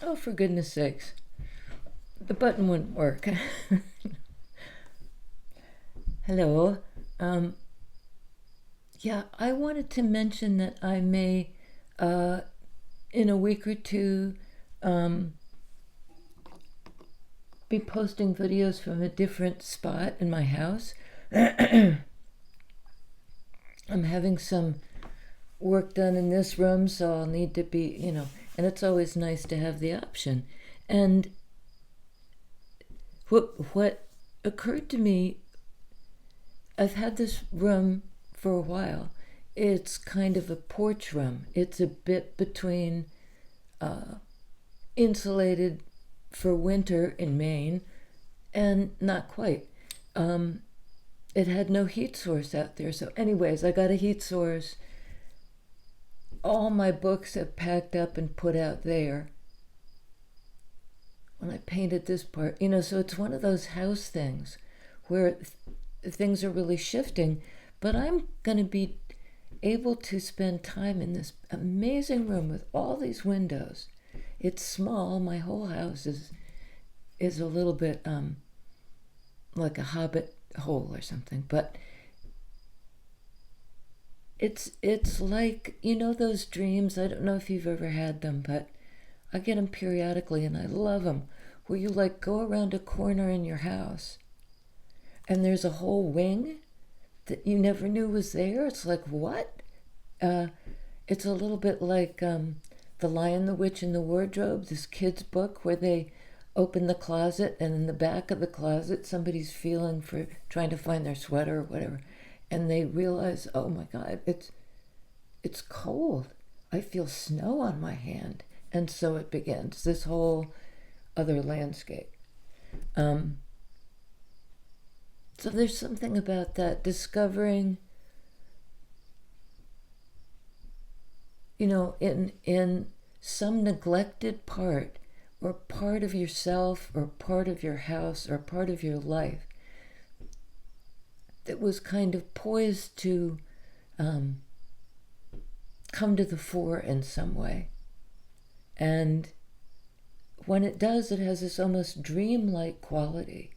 Oh, for goodness sakes. The button wouldn't work. Hello. Um, yeah, I wanted to mention that I may, uh, in a week or two, um, be posting videos from a different spot in my house. I'm having some work done in this room, so I'll need to be, and it's always nice to have the option. And what occurred to me, I've had this room for a while. It's kind of a porch room. It's a bit between uh, insulated for winter in Maine and not quite. Um, it had no heat source out there. So, anyways, I got a heat source. All my books have packed up and put out there. When I painted this part, so it's one of those house things where things are really shifting, but I'm going to be able to spend time in this amazing room with all these windows. It's small. My whole house is a little bit like a hobbit hole or something, but it's like those dreams. I don't know if you've ever had them, but I get them periodically and I love them, where you like go around a corner in your house and there's a whole wing that you never knew was there. It's like, what? Uh, it's a little bit like The Lion, the Witch, and the Wardrobe, this kid's book where they open the closet and in the back of the closet somebody's feeling for trying to find their sweater or whatever, and they realize, oh my God, it's cold. I feel snow on my hand. And so it begins, this whole other landscape. Um, so there's something about that, discovering, in some neglected part, or part of yourself, or part of your house, or part of your life that was kind of poised to um, come to the fore in some way. And when it does, it has this almost dreamlike quality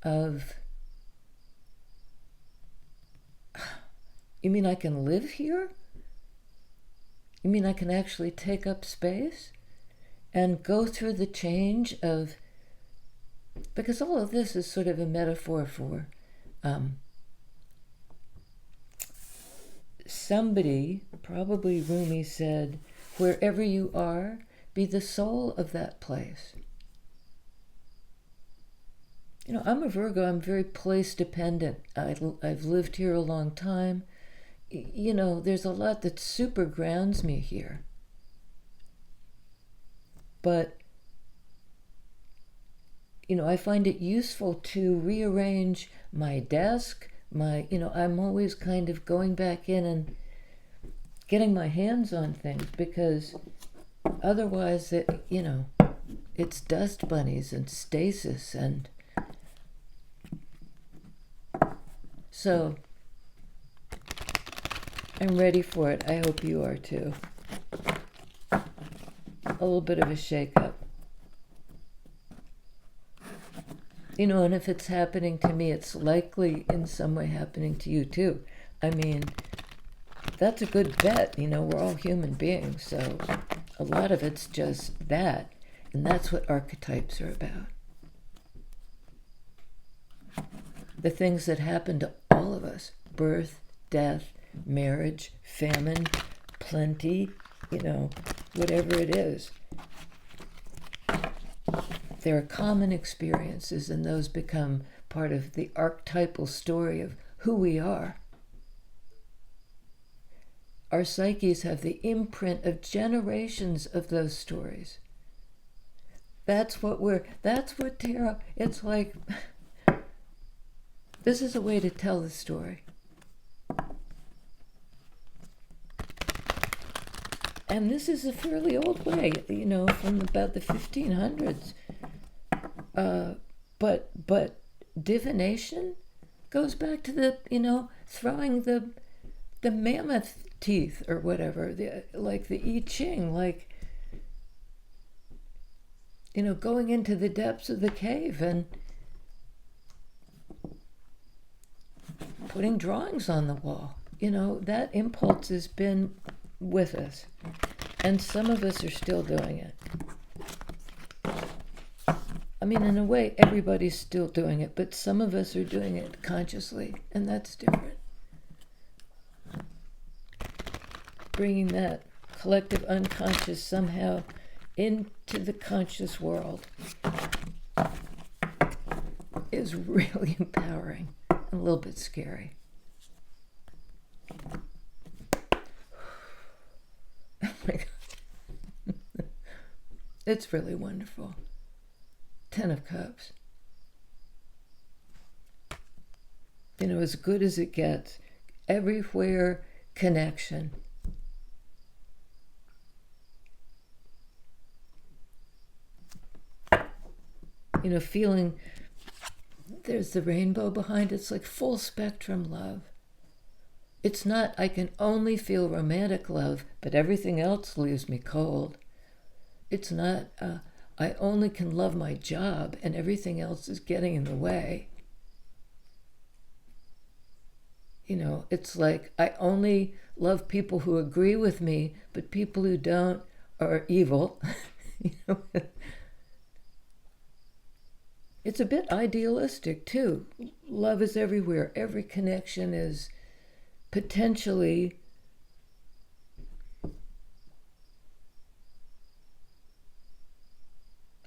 of, you mean I can live here? You mean I can actually take up space and go through the change of, because all of this is sort of a metaphor for somebody, probably Rumi, said, wherever you are, be the soul of that place. I'm a Virgo. I'm very place dependent. I've lived here a long time. There's a lot that super grounds me here. But, I find it useful to rearrange my desk. I'm always kind of going back in and getting my hands on things, because otherwise, it's dust bunnies and stasis. And so I'm ready for it. I hope you are too. A little bit of a shake-up. And if it's happening to me, it's likely in some way happening to you too. I mean, that's a good bet. We're all human beings, so a lot of it's just that. And that's what archetypes are about. The things that happen to all of us: birth, death, marriage, famine, plenty, whatever it is. There are common experiences, and those become part of the archetypal story of who we are. Our psyches have the imprint of generations of those stories. That's what tarot, it's like, this is a way to tell the story. And this is a fairly old way, from about the 1500s. But divination goes back to the, throwing the mammoth teeth or whatever, like the I Ching, like going into the depths of the cave and putting drawings on the wall. That impulse has been with us. And some of us are still doing it. I mean, in a way, everybody's still doing it, but some of us are doing it consciously, and that's different. Bringing that collective unconscious somehow into the conscious world is really empowering and a little bit scary. Oh my God. It's really wonderful. 10 of Cups. As good as it gets. Everywhere, connection. Feeling there's the rainbow behind it. It's like full spectrum love. It's not, I can only feel romantic love, but everything else leaves me cold. It's not, I only can love my job and everything else is getting in the way. It's like I only love people who agree with me, but people who don't are evil. It's a bit idealistic too. Love is everywhere. Every connection is potentially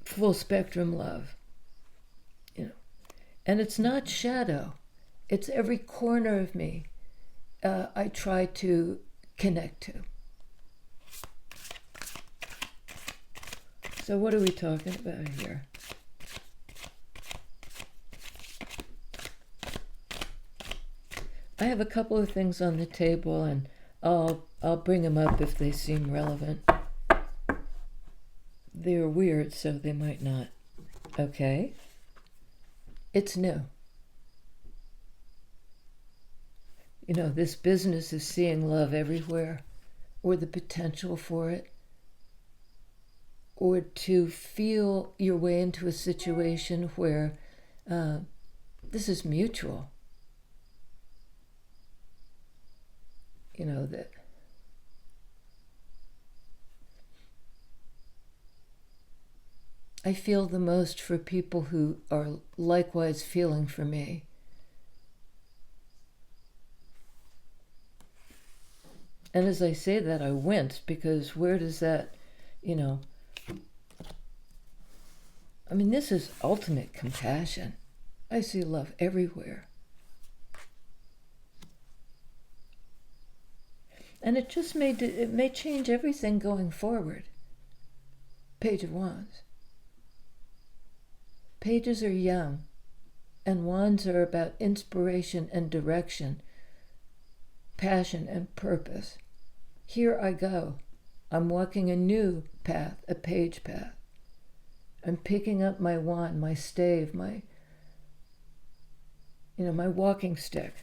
full spectrum love. And it's not shadow. It's every corner of me I try to connect to. So what are we talking about here? I have a couple of things on the table, and I'll bring them up if they seem relevant. They're weird, so they might not. Okay. It's new. This business of seeing love everywhere, or the potential for it, or to feel your way into a situation where this is mutual. That I feel the most for people who are likewise feeling for me. And as I say that, I wince, because where does that, this is ultimate compassion. I see love everywhere. And it just may change everything going forward. Page of Wands. Pages are young, and wands are about inspiration and direction, passion and purpose. Here I go. I'm walking a new path, a page path. I'm picking up my wand, my stave, my walking stick.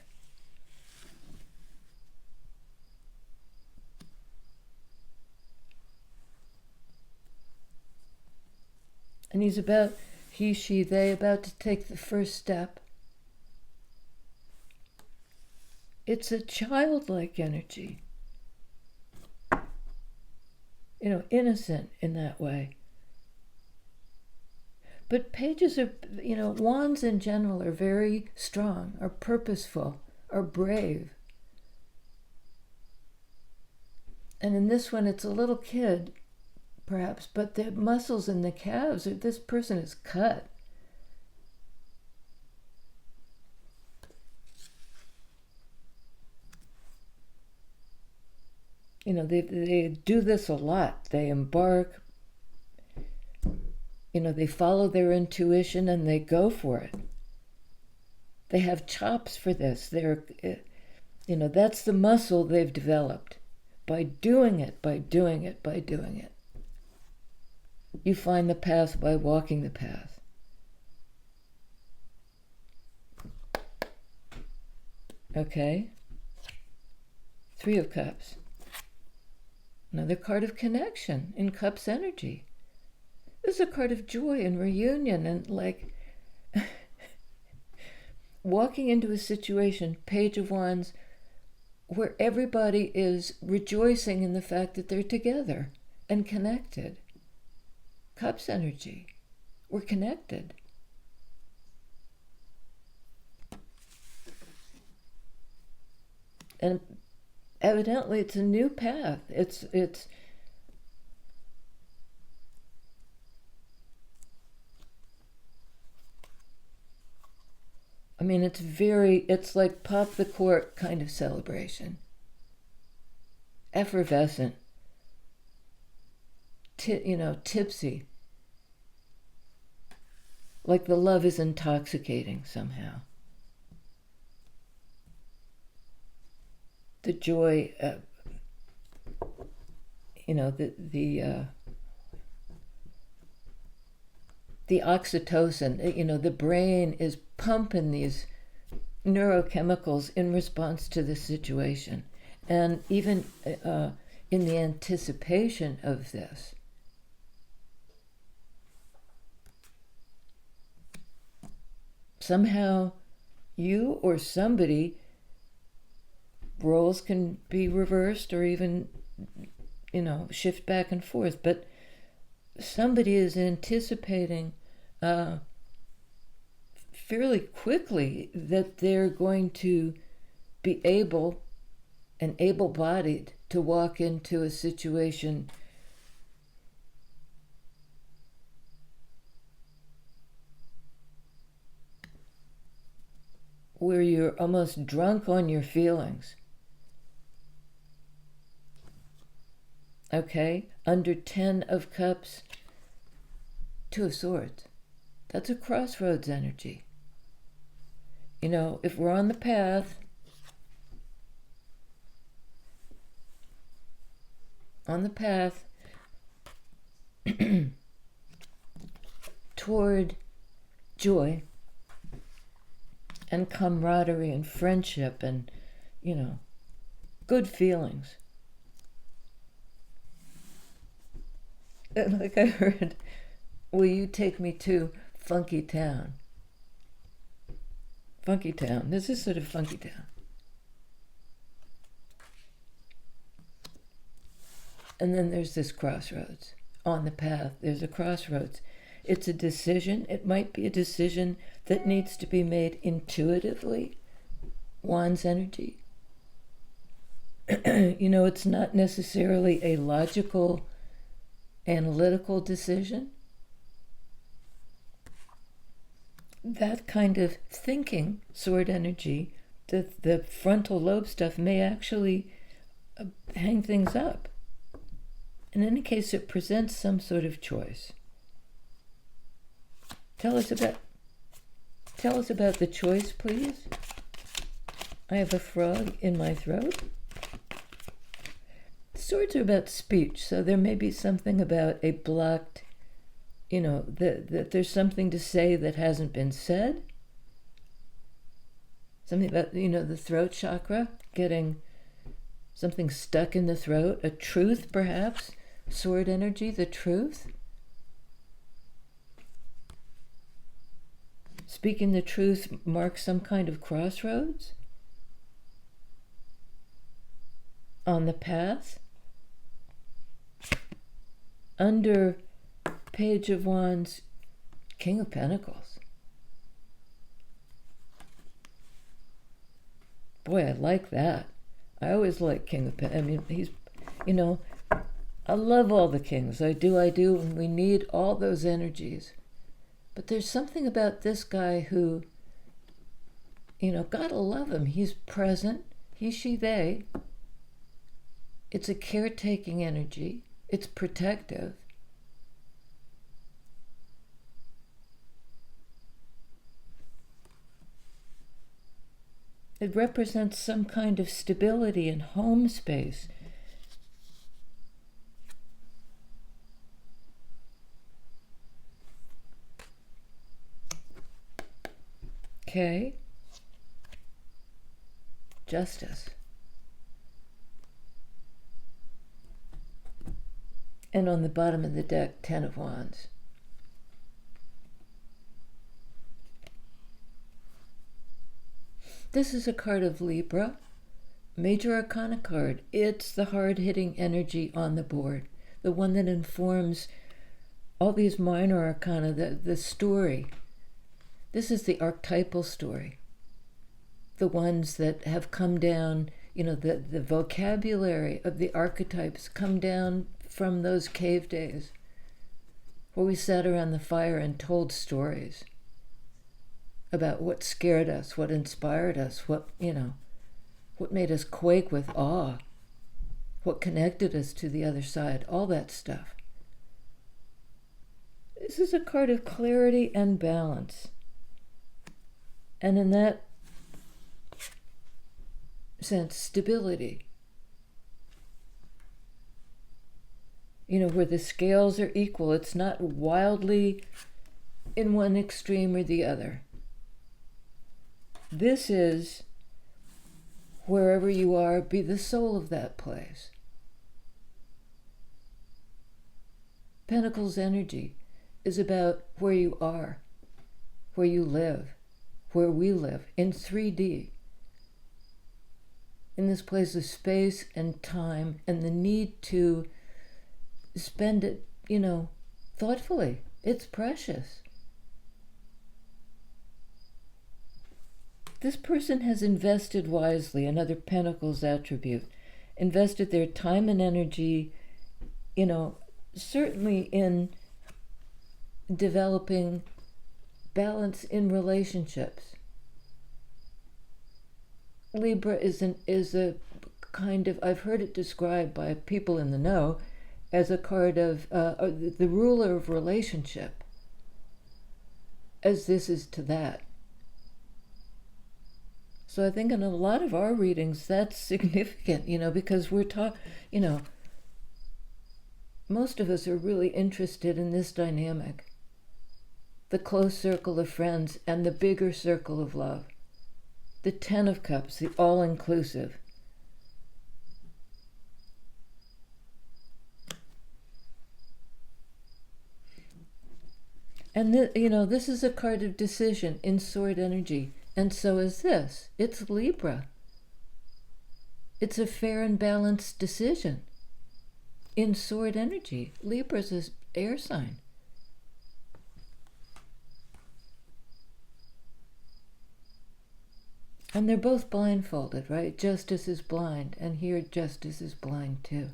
And he, she, they, about to take the first step. It's a childlike energy. Innocent in that way. But pages are, wands in general are very strong, are purposeful, are brave. And in this one, it's a little kid, perhaps, but the muscles in the calves, this person is cut. They do this a lot. They embark, they follow their intuition and they go for it. They have chops for this. That's the muscle they've developed. By doing it. You find the path by walking the path. Okay? 3 of Cups. Another card of connection in Cups energy. This is a card of joy and reunion and like walking into a situation, Page of Wands, where everybody is rejoicing in the fact that they're together and connected. Cups energy. We're connected. And evidently it's a new path. It's I mean, it's like pop the cork kind of celebration. Effervescent. Tipsy. Like the love is intoxicating somehow. The joy, the oxytocin, the brain is pumping these neurochemicals in response to the situation. And even in the anticipation of this, somehow you or somebody, roles can be reversed or even, shift back and forth, but somebody is anticipating fairly quickly that they're going to be able-bodied to walk into a situation where you're almost drunk on your feelings. Okay? Under 10 of Cups, 2 of Swords. That's a crossroads energy. If we're on the path, toward joy and camaraderie and friendship and, good feelings. And like I heard, will you take me to Funky Town? Funky Town. This is sort of Funky Town. And then there's this crossroads. On the path, there's a crossroads. It's a decision. It might be a decision that needs to be made intuitively. Wands energy. It's not necessarily a logical, analytical decision. That kind of thinking, sword energy, the frontal lobe stuff may actually hang things up. In any case, it presents some sort of choice. Tell us about the choice, please. I have a frog in my throat. Swords are about speech, so there may be something about a blocked, that there's something to say that hasn't been said. Something about, the throat chakra, getting something stuck in the throat, a truth perhaps, sword energy, the truth. Speaking the truth marks some kind of crossroads on the path. Under Page of Wands, King of Pentacles. Boy, I like that. I always like King of Pentacles. I mean, he's, I love all the kings. I do, and we need all those energies. But there's something about this guy who, gotta love him. He's present. He, she, they. It's a caretaking energy. It's protective. It represents some kind of stability and home space. Okay. Justice. And on the bottom of the deck, 10 of Wands. This is a card of Libra, Major Arcana card. It's the hard-hitting energy on the board, the one that informs all these minor arcana, the story. This is the archetypal story, the ones that have come down, the vocabulary of the archetypes come down from those cave days where we sat around the fire and told stories about what scared us, what inspired us, what made us quake with awe, what connected us to the other side, all that stuff. This is a card of clarity and balance. And in that sense, stability. Where the scales are equal. It's not wildly in one extreme or the other. This is, wherever you are, be the soul of that place. Pentacles energy is about where you are, where you live, where we live, in 3D. In this place of space and time and the need to spend it, thoughtfully. It's precious. This person has invested wisely, another Pentacles attribute, invested their time and energy, certainly in developing balance in relationships. Libra is a kind of, I've heard it described by people in the know as a card of the ruler of relationship, as this is to that. So I think in a lot of our readings that's significant, because we're most of us are really interested in this dynamic, the close circle of friends and the bigger circle of love, the 10 of Cups, the all-inclusive. And this is a card of decision in sword energy, and so is this. It's Libra. It's a fair and balanced decision in sword energy. Libra's an air sign. And they're both blindfolded, right? Justice is blind, and here justice is blind too.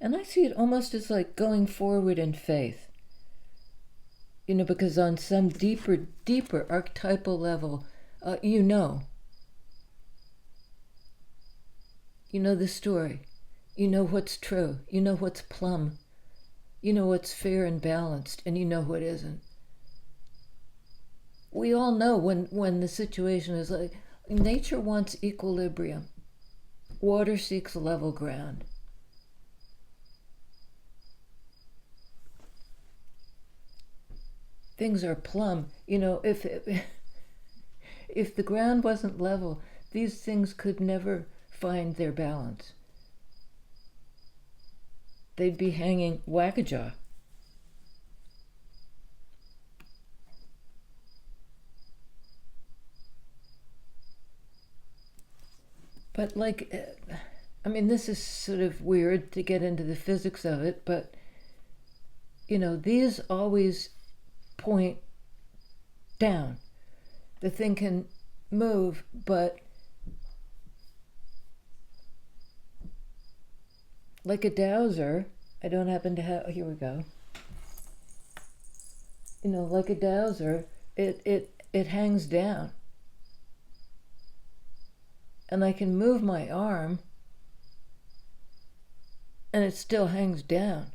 And I see it almost as like going forward in faith. Because on some deeper archetypal level, you know the story. You know what's true. You know what's plumb. You know what's fair and balanced, and you know what isn't. We all know when the situation is like, nature wants equilibrium. Water seeks level ground. Things are plumb. If the ground wasn't level, these things could never find their balance. They'd be hanging whack-a-jaw. But this is sort of weird to get into the physics of it, but these always point down. The thing can move, but like a dowser, I don't happen to have, here we go. Like a dowser, it hangs down. And I can move my arm, and it still hangs down.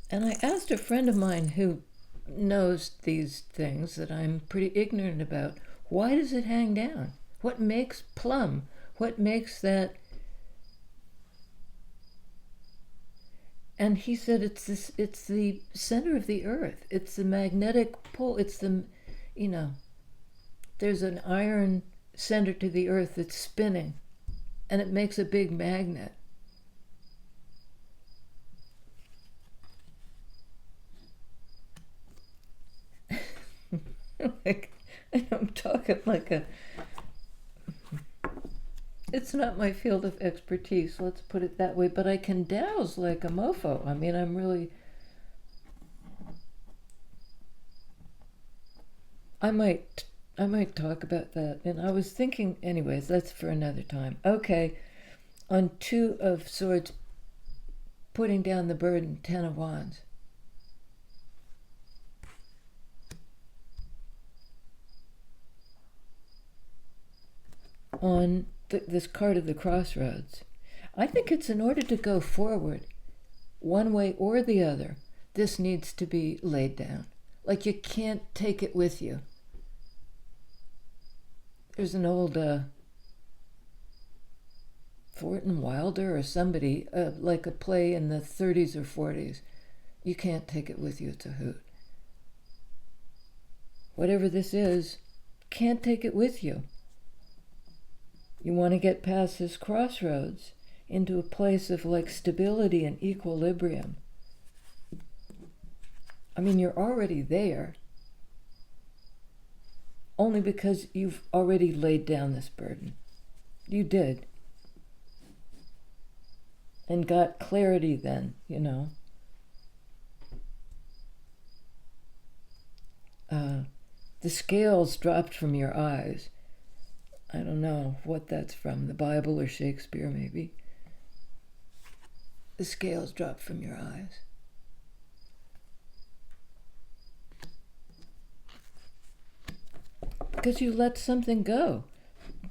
And I asked a friend of mine who knows these things that I'm pretty ignorant about, why does it hang down? What makes plumb? What makes that? And he said it's the center of the earth. It's the magnetic pole. It's the, there's an iron center to the earth that's spinning, and it makes a big magnet. Like, and I'm talking like a, it's not my field of expertise, let's put it that way, but I can douse like a mofo. I mean, I might I might talk about that. And I was thinking, anyways, that's for another time. Okay, on Two of Swords, putting down the burden, Ten of Wands. On this card of the crossroads, I think it's in order to go forward, one way or the other, this needs to be laid down. Like you can't take it with you. There's an old Thornton Wilder or somebody, like a play in the 30s or 40s. You can't take it with you, it's a hoot. Whatever this is, can't take it with you. You want to get past this crossroads into a place of like stability and equilibrium. I mean, you're already there, only because you've already laid down this burden. You did. And got clarity then, you know. The scales dropped from your eyes. I don't know what that's from, the Bible or Shakespeare maybe. The scales dropped from your eyes. Because you let something go.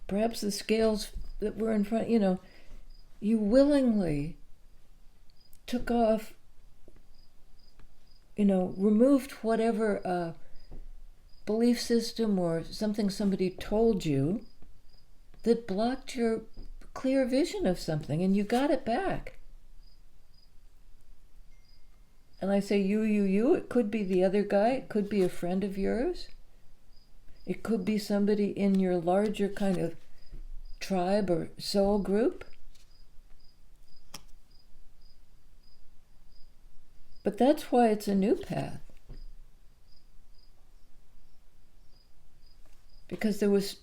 Perhaps the scales that were in front, you know, you willingly took off, you know, removed whatever belief system or something somebody told you that blocked your clear vision of something, and you got it back. And I say you, it could be the other guy, it could be a friend of yours, it could be somebody in your larger kind of tribe or soul group. But that's why it's a new path. Because there was,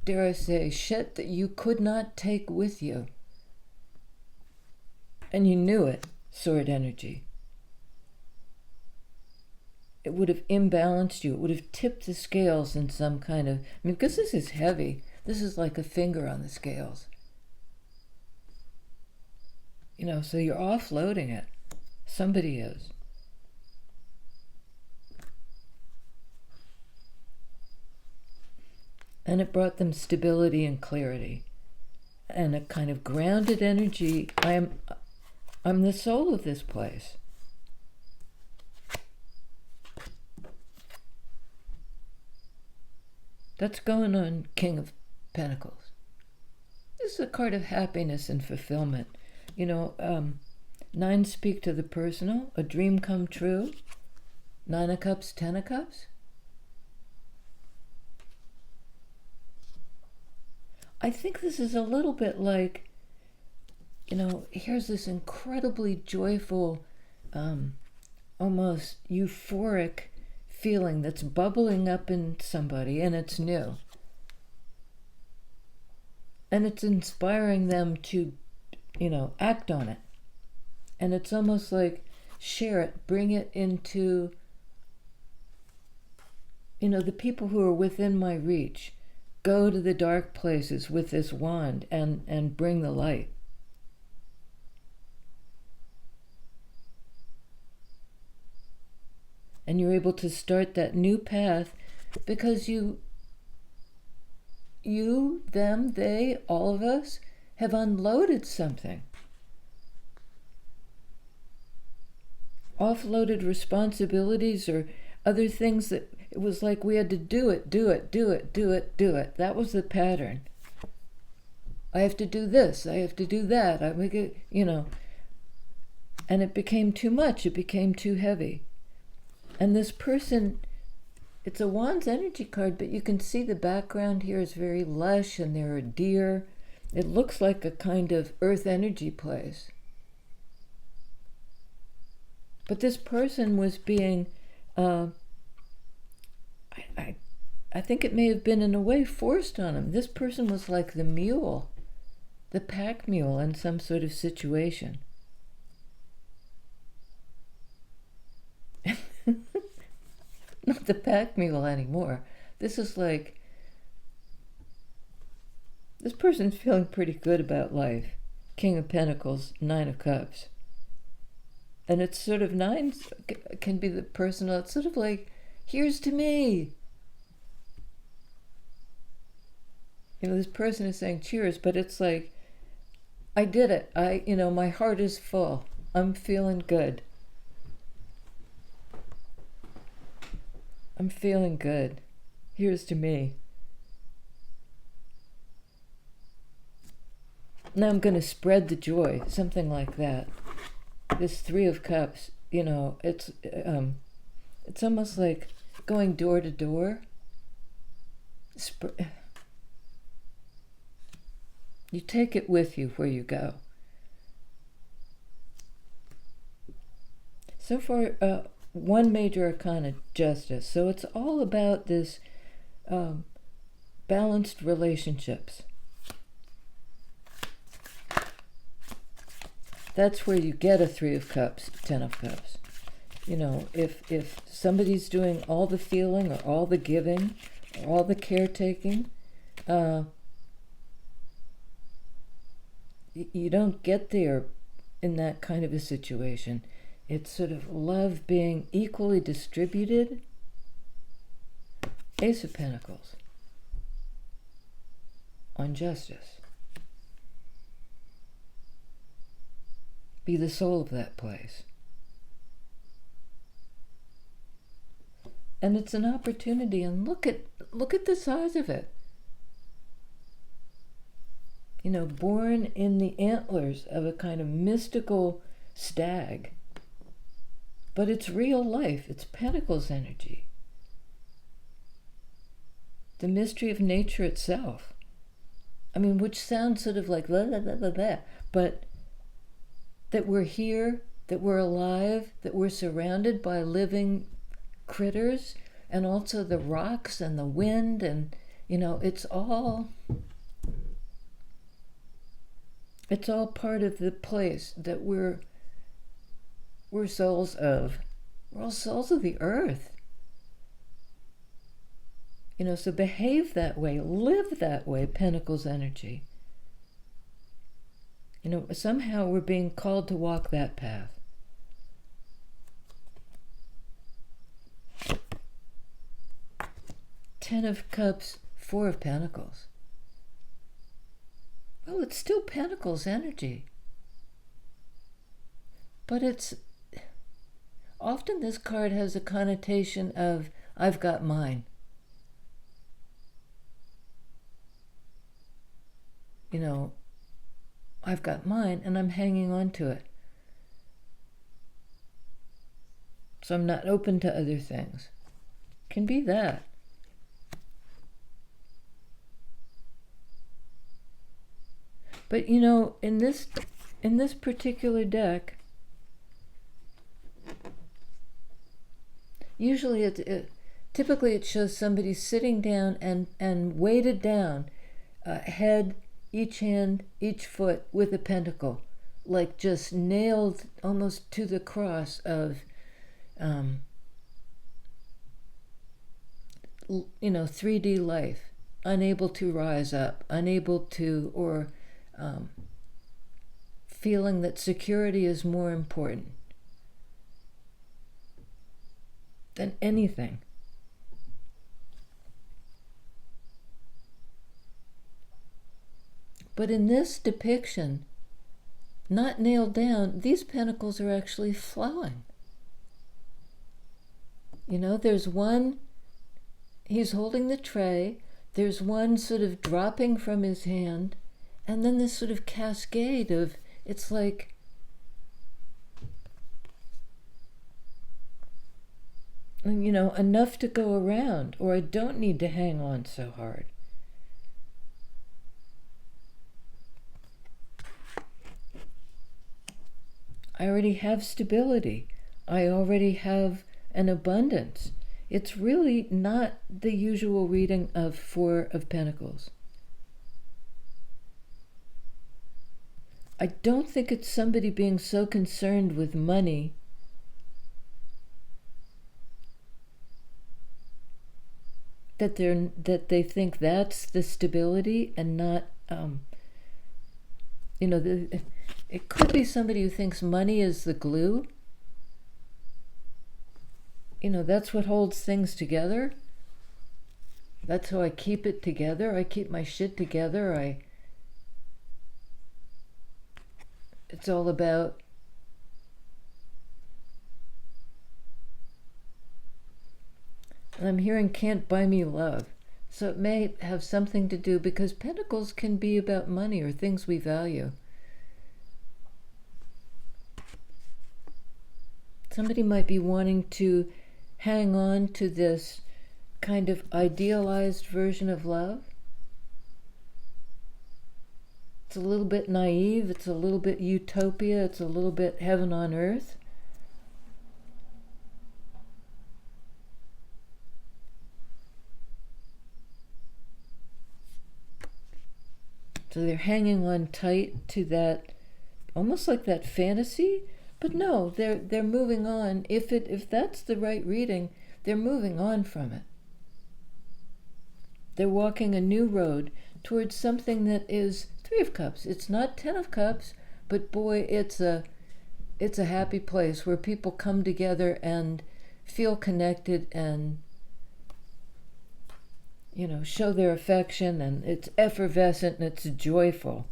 dare I say, shit that you could not take with you. And you knew it, sword energy. It would have imbalanced you. It would have tipped the scales in some kind of, I mean, because this is heavy. This is like a finger on the scales. You know, so you're offloading it. Somebody is. And it brought them stability and clarity and a kind of grounded energy. I'm the soul of this place. That's going on King of Pentacles. This is a card of happiness and fulfillment. You know, 9 speak to the personal, a dream come true. 9 of Cups, 10 of Cups. I think this is a little bit like, you know, here's this incredibly joyful, almost euphoric feeling that's bubbling up in somebody, and it's new. And it's inspiring them to, you know, act on it. And it's almost like, share it, bring it into, you know, the people who are within my reach. Go to the dark places with this wand and bring the light. And you're able to start that new path because you, them, they, all of us have unloaded something. Offloaded responsibilities or other things that it was like we had to do it. That was the pattern. I have to do this. I have to do that. I make it, you know. And it became too much. It became too heavy. And this person, it's a Wands energy card, but you can see the background here is very lush and there are deer. It looks like a kind of earth energy place. But this person was being I think it may have been in a way forced on him. This person was like the mule, the pack mule in some sort of situation. Not the pack mule anymore. This is like, this person's feeling pretty good about life. King of Pentacles, Nine of Cups. And it's sort of, nines can be the personal, it's sort of like, here's to me. This person is saying cheers, but it's like, I did it. My heart is full. I'm feeling good. I'm feeling good. Here's to me. Now I'm going to spread the joy, something like that. This Three of Cups, it's almost like going door to door. You take it with you where you go. So far, one major arcana, Justice. So it's all about this balanced relationships. That's where you get a Three of Cups, Ten of Cups. If somebody's doing all the feeling or all the giving or all the caretaking, you don't get there in that kind of a situation. It's sort of love being equally distributed. Ace of Pentacles on Justice. Be the soul of that place. And it's an opportunity, and look at the size of it. Born in the antlers of a kind of mystical stag. But it's real life. It's Pentacles energy. The mystery of nature itself. Which sounds sort of like blah, blah, blah, blah, blah, but that we're here, that we're alive, that we're surrounded by living critters, and also the rocks and the wind, and it's all part of the place that we're souls of. We're all souls of the earth. So behave that way, live that way, Pentacles energy. Somehow we're being called to walk that path. Ten of Cups, Four of Pentacles. Well, it's still Pentacles energy. But it's often, this card has a connotation of, I've got mine. I've got mine and I'm hanging on to it. So I'm not open to other things. Can be that. But in this particular deck, usually typically it shows somebody sitting down and weighted down, head, each hand, each foot, with a pentacle, like just nailed almost to the cross of 3D life, unable to rise up, unable to, or feeling that security is more important than anything. But in this depiction, not nailed down, these pentacles are actually flowing. There's one, he's holding the tray, there's one sort of dropping from his hand, and then this sort of cascade of, it's like, enough to go around, or I don't need to hang on so hard. I already have stability. I already have an abundance. It's really not the usual reading of Four of Pentacles. I don't think it's somebody being so concerned with money that they think that's the stability and not it could be somebody who thinks money is the glue. That's what holds things together. That's how I keep it together. I keep my shit together. It's all about and I'm hearing can't buy me love. So it may have something to do, because Pentacles can be about money or things we value. Somebody might be wanting to hang on to this kind of idealized version of love. It's a little bit naive, it's a little bit utopia, it's a little bit heaven on earth. So they're hanging on tight to that, almost like that fantasy, but no, they're moving on. If that's the right reading, they're moving on from it. They're walking a new road towards something that is Three of Cups. It's not Ten of Cups, but boy, it's a happy place where people come together and feel connected and show their affection, and it's effervescent and it's joyful.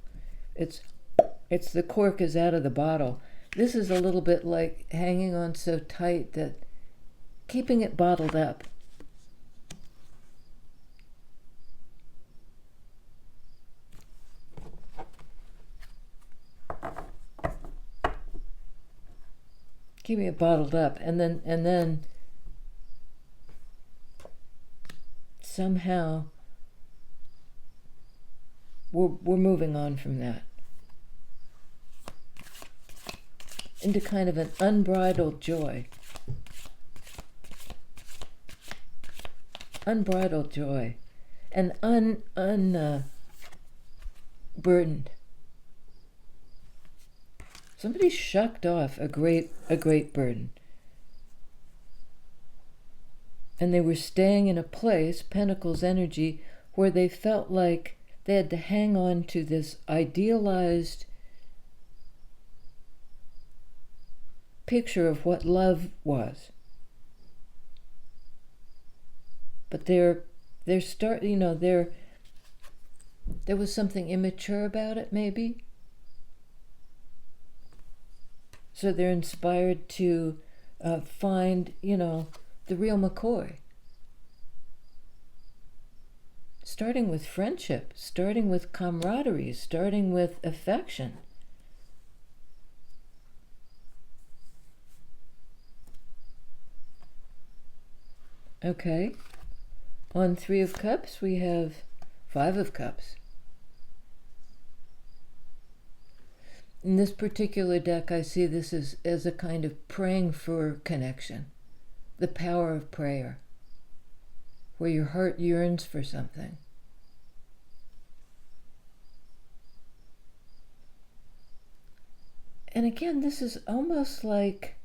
It's the cork is out of the bottle. This is a little bit like hanging on so tight that keeping it bottled up. Keeping it bottled up, and then somehow we're moving on from that into kind of an unbridled joy. Unbridled joy. And burdened. Somebody shucked off a great burden. And they were staying in a place, Pentacles energy, where they felt like they had to hang on to this idealized picture of what love was. But there was something immature about it, maybe. So they're inspired to find, the real McCoy. Starting with friendship, starting with camaraderie, starting with affection. Okay. On Three of Cups, we have Five of Cups. In this particular deck, I see this as a kind of praying for connection. The power of prayer, where your heart yearns for something. And again, this is almost like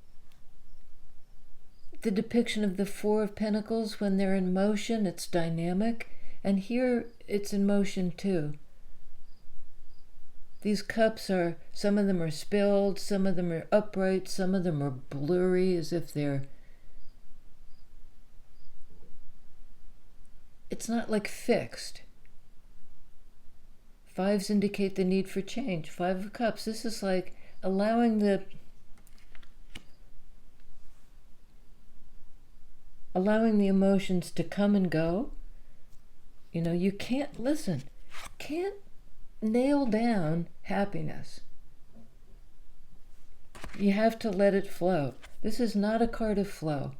the depiction of the Four of Pentacles. When they're in motion, it's dynamic, and here it's in motion too. These cups are, some of them are spilled, some of them are upright, some of them are blurry, as if they're, it's not like fixed. Fives indicate the need for change. Five of Cups, this is like allowing the emotions to come and go. You can't nail down happiness. You have to let it flow. This is not a card of flow.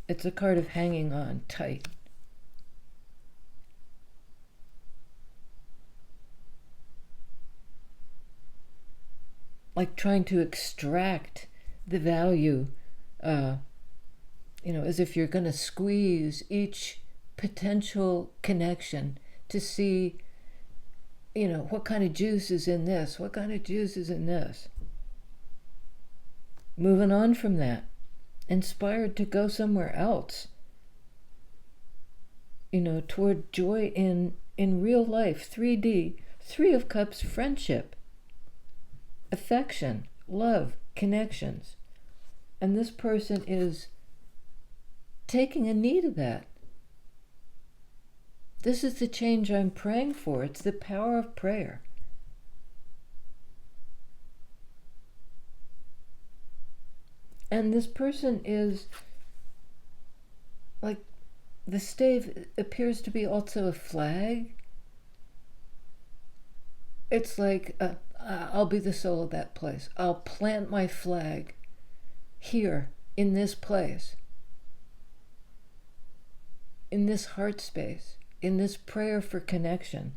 It's a card of hanging on tight. Like trying to extract the value as if you're going to squeeze each potential connection to see, what kind of juice is in this, what kind of juice is in this. Moving on from that, inspired to go somewhere else, toward joy in real life, 3D, Three of Cups, friendship, affection, love, connections. And this person is taking a need of that. This is the change I'm praying for. It's the power of prayer. And this person is, like, the stave appears to be also a flag. It's like, I'll be the soul of that place. I'll plant my flag here, in this place, in this heart space, in this prayer for connection.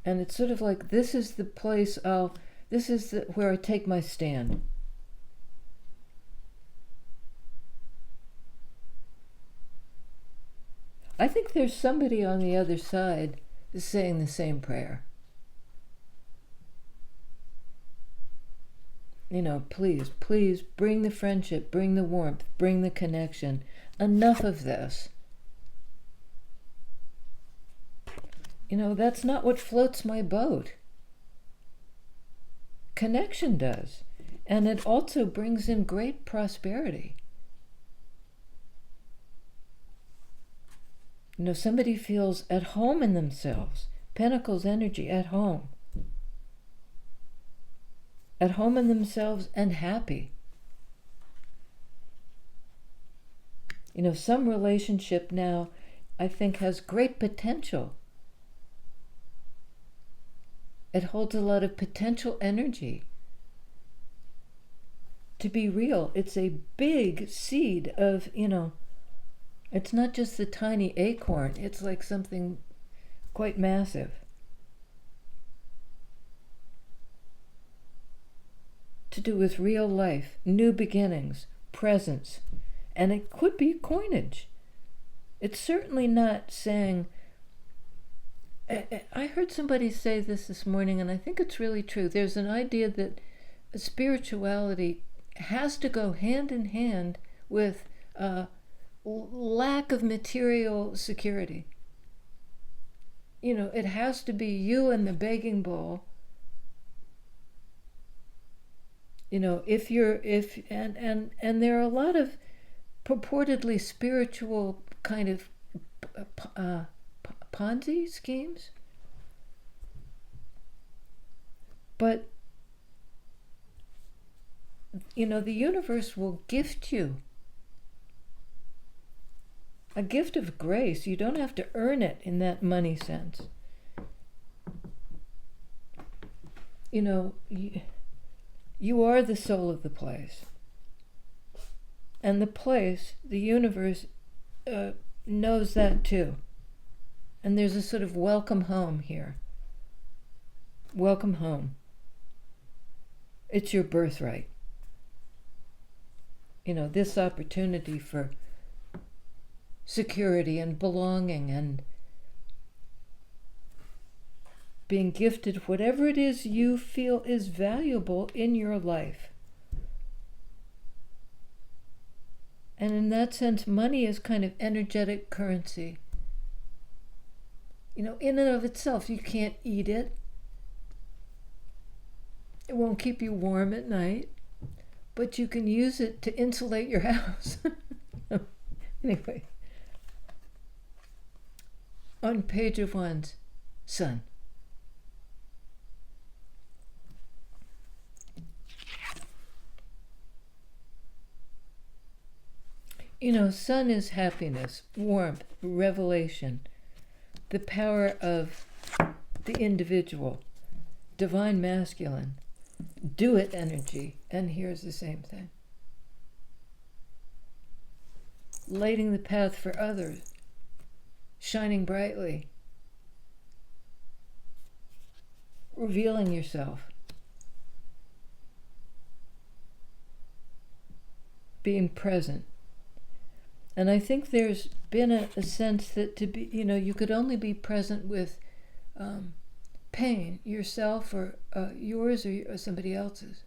And it's sort of like, this is the place where I take my stand. I think there's somebody on the other side saying the same prayer. Please bring the friendship, bring the warmth, bring the connection. Enough of this. That's not what floats my boat. Connection does. And it also brings in great prosperity. Somebody feels at home in themselves. Pentacles energy, at home. At home in themselves and happy. Some relationship now, I think, has great potential. It holds a lot of potential energy to be real. It's a big seed of, it's not just the tiny acorn. It's like something quite massive. To do with real life, new beginnings, presence, and it could be coinage. It's certainly not saying, I heard somebody say this morning, and I think it's really true. There's an idea that spirituality has to go hand in hand with lack of material security. It has to be you and the begging bowl. And there are a lot of purportedly spiritual kind of Ponzi schemes. But, the universe will gift you a gift of grace. You don't have to earn it in that money sense. You are the soul of the place. And the place, the universe, knows that too. And there's a sort of welcome home here. Welcome home. It's your birthright. This opportunity for security and belonging and being gifted whatever it is you feel is valuable in your life. And in that sense, money is kind of energetic currency. In and of itself, you can't eat it. It won't keep you warm at night, but you can use it to insulate your house. Anyway, on Page of Wands, Sun. Sun is happiness, warmth, revelation, the power of the individual, divine masculine, do it energy, and here's the same thing. Lighting the path for others, shining brightly, revealing yourself. being present. And I think there's been a sense that to be, you could only be present with pain, yourself or yours or somebody else's.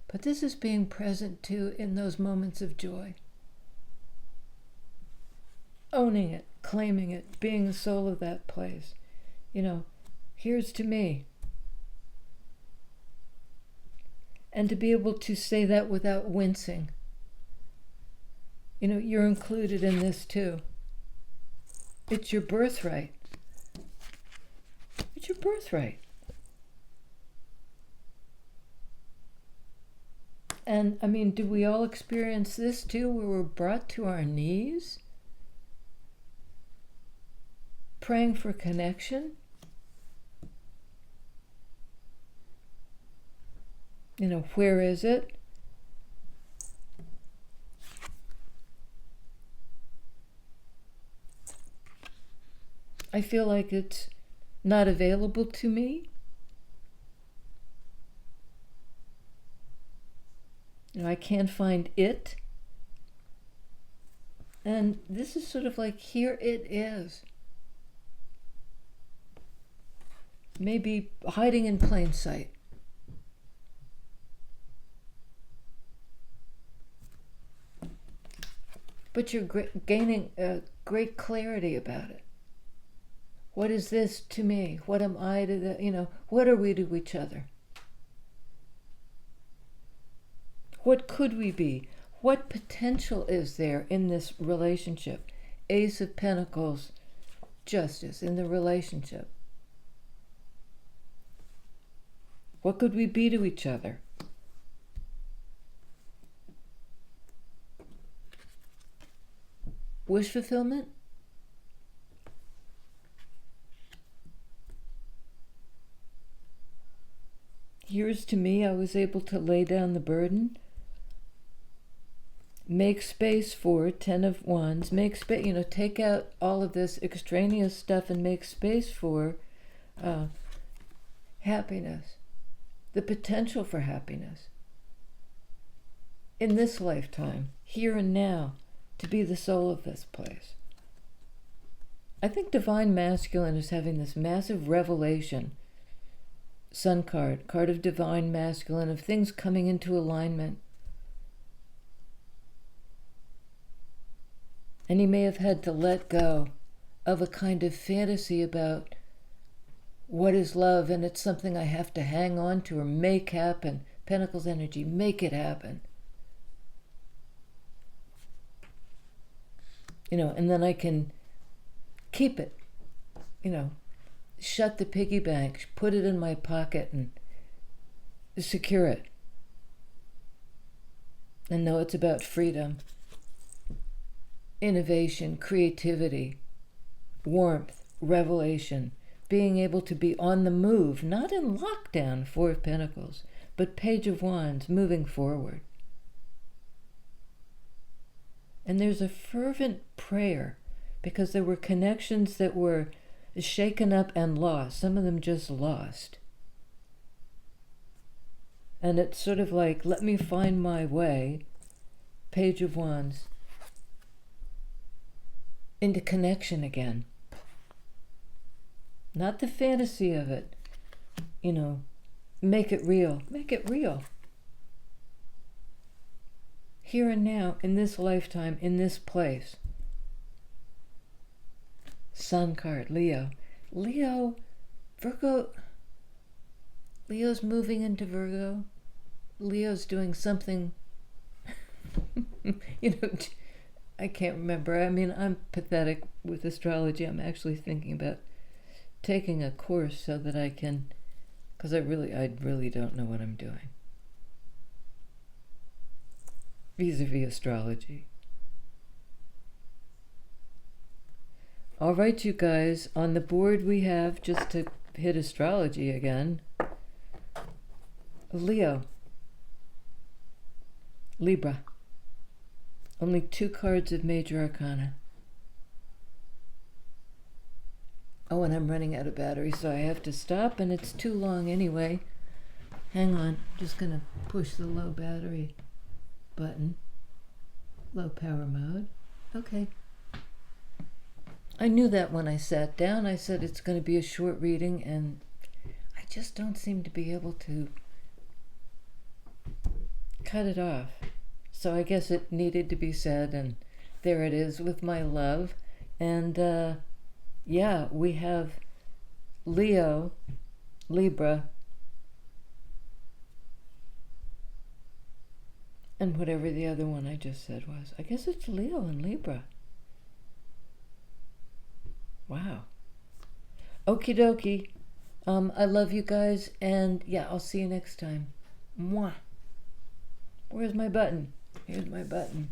But this is being present too in those moments of joy. Owning it, claiming it, being the soul of that place. Here's to me. And to be able to say that without wincing. You're included in this too. It's your birthright. It's your birthright. And do we all experience this too, where we're brought to our knees? Praying for connection? Where is it? I feel like it's not available to me. I can't find it. And this is sort of like, here it is. Maybe hiding in plain sight. But you're gaining great clarity about it. What is this to me? What am I to the, what are we to each other? What could we be? What potential is there in this relationship? Ace of Pentacles, justice in the relationship. What could we be to each other? Wish fulfillment? Here's to me, I was able to lay down the burden. Make space for 10 of Wands. Make space, take out all of this extraneous stuff and make space for happiness. The potential for happiness. In this lifetime, here and now, to be the soul of this place. I think Divine Masculine is having this massive revelation. Sun card of Divine Masculine, of things coming into alignment. And he may have had to let go of a kind of fantasy about what is love, and it's something I have to hang on to or make happen. Pentacles energy, make it happen. And then I can keep it, shut the piggy bank, put it in my pocket and secure it. And know it's about freedom, innovation, creativity, warmth, revelation, being able to be on the move, not in lockdown, Four of Pentacles, but Page of Wands, moving forward. And there's a fervent prayer because there were connections that were shaken up and lost, some of them just lost. And it's sort of like, let me find my way, Page of Wands, into connection again. Not the fantasy of it, make it real. Make it real. Here and now, in this lifetime, in this place. Sun card, Leo. Virgo. Leo's moving into Virgo. Leo's doing something, I can't remember. I'm pathetic with astrology. I'm actually thinking about taking a course so that I can, because I really don't know what I'm doing vis-a-vis astrology. All right, you guys, on the board we have, just to hit astrology again, Leo, Libra. Only 2 cards of major arcana. Oh, and I'm running out of battery, so I have to stop, and it's too long anyway. Hang on, I'm just going to push the low battery button. low power mode. Okay. I knew that when I sat down. I said it's going to be a short reading, and I just don't seem to be able to cut it off. So I guess it needed to be said, and there it is with my love. And yeah, we have Leo, Libra, and whatever the other one I just said was. I guess it's Leo and Libra. Wow. Okie dokie. I love you guys, and yeah, I'll see you next time. Mwah. Where's my button? Here's my button.